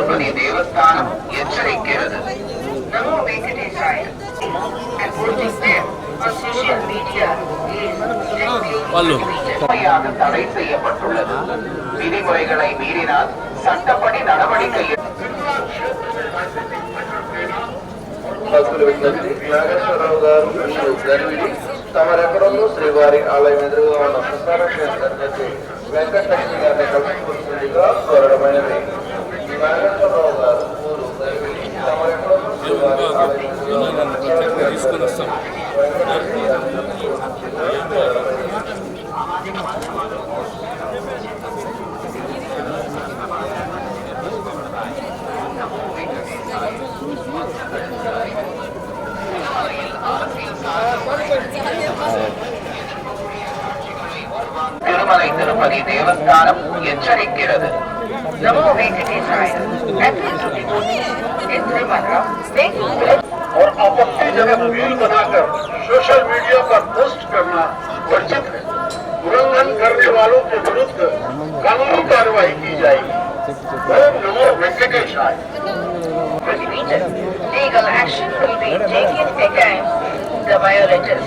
Tirupati Devasthanam హెచ్చరిక్கிறது. Namo Venkatesaya. And posting them on social media is தடை செய்யப்பட்டுள்ளது. விதிமுறைகளை மீறினால் சட்டப்படி நடவடிக்கை. నాగేశ్వరరావు గారు గర్విడి తమరెక్కడంలో శ్రీవారి ఆలయం ఎదురుగా ఉన్న ప్రసార కేంద్రానికి వెంకటలక్ష్మి గారిని కలుసుకుంటుందిగా కోరడమైనది. నాగేశ్వరరావు గారు ఊరు గర్విడి తమరెక్కడంలో శ్రీవారి ఆలయం తిరుమలై తిరుపతి దేవస్థానం హెచ్చరిక్கிறது. नमो वेंकटेशाय. और आपत्तिजनक रील बनाकर सोशल मीडिया पर पोस्ट करना वर्जित है। उल्लंघन करने वालों के विरुद्ध कानूनी कार्रवाई की जाएगी। ओम नमो वेंकटेशाय. Legal action will be taken against the violators.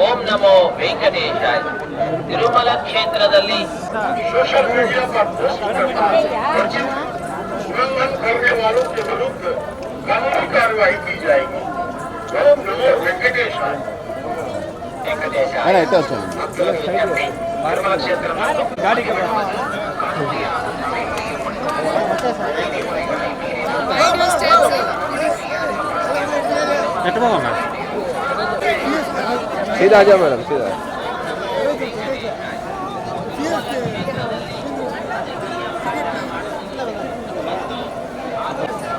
ಓಂ ನಮೋ ವೆಂಕಟೇಶಾಯ. ತಿರುಮಲ ಕ್ಷೇತ್ರದಲ್ಲಿ सोशल मीडिया पर पोस्ट करना वर्जित है। उल्लंघन करने वालों के विरुद्ध कानूनी कार्रवाई की जाएगी। ओम नमो वेंकटेशाय. తిరుమల క్షేత్రంలో सीधा आ जाओ मैडम, सीधा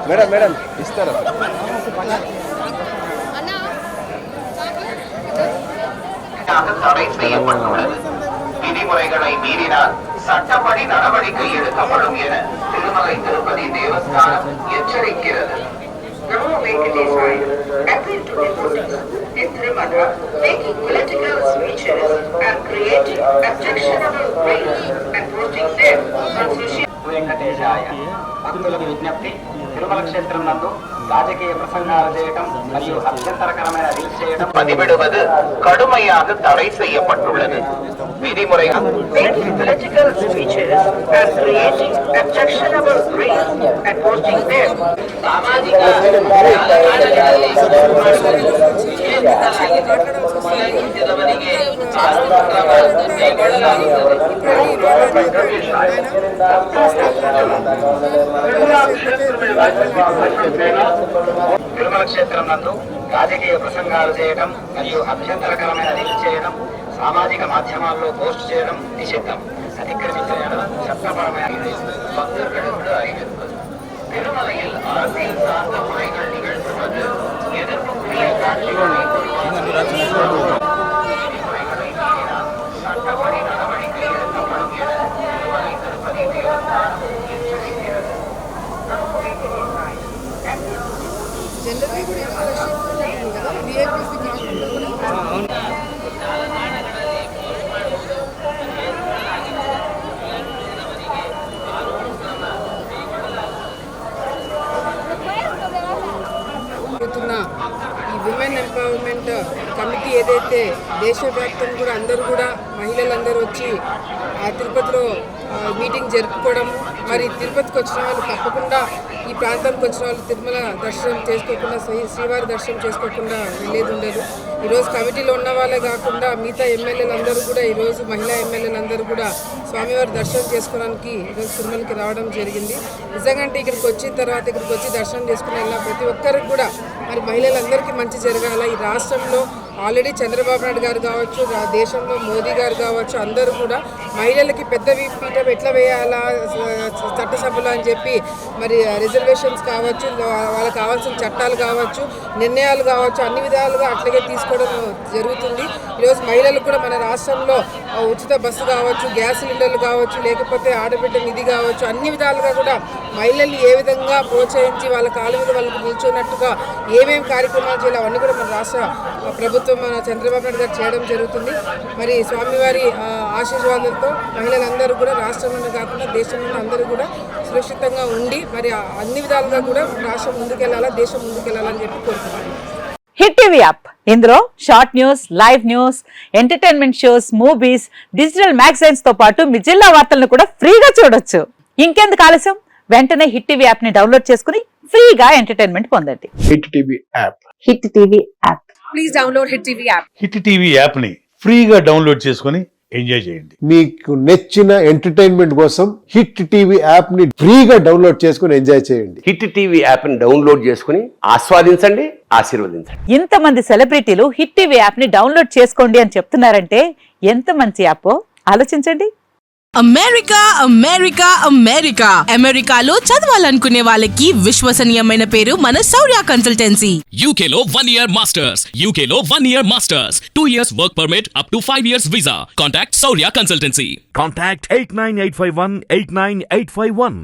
मैडम मैडम इस तरफ தடை செய்யப்பட்டுள்ளது. விதிமுறைகளை மீறினால் சட்டப்படி நடவடிக்கை எடுக்கப்படும் என Thirumalai Tirupati Devasthanam எச்சரிக்கிறது. Namo Venkatesaya. Appeal to devotees in Tirumala making political speeches and creating objectionable reels and posting them on social. వెంకటేశాయ. భక్తులకు విజ్ఞప్తి. తిరుమల క్షేత్రం నందు రాజకీయ ప్రసంగాలు చేయడం మరియు అభ్యంతరకరమైన రీల్స్ చేయడం పదిబిడుவது కడుமையாக தடை செய்யப்பட்டுள்ளது. విధిముறைகள் political speeches and creating objectionable reels and posting them సామాజిక జాలతాణಗಳಲ್ಲಿ ಉಲ್ಲಂಘಿಸಿದವರಿಗೆ ಕಾನೂನು ಕ್ರಮ ಕೈಗೊಳ್ಳಲಾಗುತ್ತದೆ. తిరుమల క్షేత్రం నందు రాజకీయ ప్రసంగాలు చేయడం మరియు అభ్యంతరకరమైన రీల్స్ చేయడం సామాజిక మాధ్యమాల్లో పోస్ట్ చేయడం నిషిద్ధం. అతిక్రమించడం చట్టపరమైనది. భక్தர்களுக்கு அறிவிப்பு. திருமலையில் அரசியல் சார்ந்த முறைகள் நிகழ்த்துவது எதிர்ப்புக்குரிய காட்சிகளை சட்டப்படி நடவடிக்கை எடுக்கப்படும் என திருமலை திருப்பதி தேவஸ்தானம் எச்சரிக்கிறது. జనరల్గా కూడా ఎక్స్ప్రెషన్ కదా విఐపీసీ కాకుండా ఈ విమెన్ ఎంపవర్మెంట్ కమిటీ ఏదైతే దేశవ్యాప్తంగా కూడా అందరూ కూడా మహిళలందరూ వచ్చి ఆ తిరుపతిలో మీటింగ్ జరుపుకోవడం, మరి తిరుపతికి వచ్చిన వాళ్ళు తప్పకుండా ఈ ప్రాంతానికి వచ్చిన వాళ్ళు తిరుమల దర్శనం చేసుకోకుండా శ్రీవారి దర్శనం చేసుకోకుండా వెళ్ళేది ఉండదు. ఈరోజు కమిటీలో ఉన్న వాళ్ళే కాకుండా మిగతా ఎమ్మెల్యేలందరూ కూడా ఈరోజు మహిళా ఎమ్మెల్యేలందరూ కూడా స్వామివారి దర్శనం చేసుకోవడానికి ఈరోజు తిరుమలకి రావడం జరిగింది. నిజంగా ఇక్కడికి వచ్చిన తర్వాత ఇక్కడికి వచ్చి దర్శనం చేసుకుని వెళ్ళిన ప్రతి ఒక్కరికి కూడా మరి మహిళలందరికీ మంచి జరగాల. ఈ రాష్ట్రంలో ఆల్రెడీ చంద్రబాబు నాయుడు గారు కావచ్చు, దేశంలో మోదీ గారు కావచ్చు, అందరూ కూడా మహిళలకి పెద్ద పీఠం ఎట్లా వేయాలా చట్టసభలో అని చెప్పి మరి రిజర్వేషన్స్ కావచ్చు, వాళ్ళకి కావాల్సిన చట్టాలు కావచ్చు, నిర్ణయాలు కావచ్చు, అన్ని విధాలుగా అట్లాగే తీసుకోవడం జరుగుతుంది. ఈరోజు మహిళలకు కూడా మన రాష్ట్రంలో ఉచిత బస్సు కావచ్చు, గ్యాస్ సిలిండర్లు కావచ్చు, లేకపోతే ఆడబిడ్డ నిధి కావచ్చు, అన్ని విధాలుగా కూడా మహిళల్ని ఏ విధంగా ప్రోత్సహించి వాళ్ళ కాళ్ళ మీద వాళ్ళకి నిల్చున్నట్టుగా ఏమేమి కార్యక్రమాలు చేయాలి అవన్నీ కూడా మన రాష్ట్ర ప్రభుత్వం మన చంద్రబాబు నాయుడు గారు చేయడం జరుగుతుంది. మరి స్వామివారి ఆశీర్వాదాలతో మహిళలందరూ కూడా రాష్ట్రంలోనే కాకుండా దేశంలో అందరూ కూడా సురక్షితంగా ఉండి మరి అన్ని విధాలుగా కూడా రాష్ట్రం ముందుకెళ్లాలా, దేశం ముందుకెళ్లాలని చెప్పి కోరుతున్నాను. హిట్ టీవీ యాప్, ఇందులో short news, live news, entertainment shows, movies, digital magazines తో పాటు మీ జిల్లా వార్తలను కూడా ఫ్రీగా చూడొచ్చు. ఇంకెందుకు ఆలస్యం, వెంటనే హిట్ టీవీ యాప్ ని డౌన్లోడ్ చేసుకుని ఫ్రీగా ఎంటర్టైన్మెంట్ పొందండి. Hit TV app. Hit TV app. Please download hit TV app. Hit TV యాప్ని ఫ్రీగా డౌన్లోడ్ చేసుకొని ఎంజాయ్ చేయండి. మీకు నచ్చిన ఎంటర్టైన్మెంట్ కోసం హిట్ టీవీ యాప్ ని ఫ్రీగా డౌన్లోడ్ చేసుకుని ఎంజాయ్ చేయండి. హిట్ టీవీ యాప్ ని డౌన్లోడ్ చేసుకుని ఆస్వాదించండి, ఆశీర్వదించండి. ఇంతమంది సెలబ్రిటీలు హిట్ టీవీ యాప్ ని డౌన్లోడ్ చేసుకోండి అని చెప్తున్నారంటే ఎంత మంచి యాప్ ఆలోచించండి. అమెరికా అమెరికా అమెరికా అమెరికాలో చదవాలనుకునే వాళ్ళకి విశ్వసనీయమైన పేరు మన శౌర్య కన్సల్టెన్సీ. UK లో 1 year masters, UK లో 1 year masters, 2 years work permit up to 5 years visa. Contact Saurya Consultancy. Contact 89851 89851.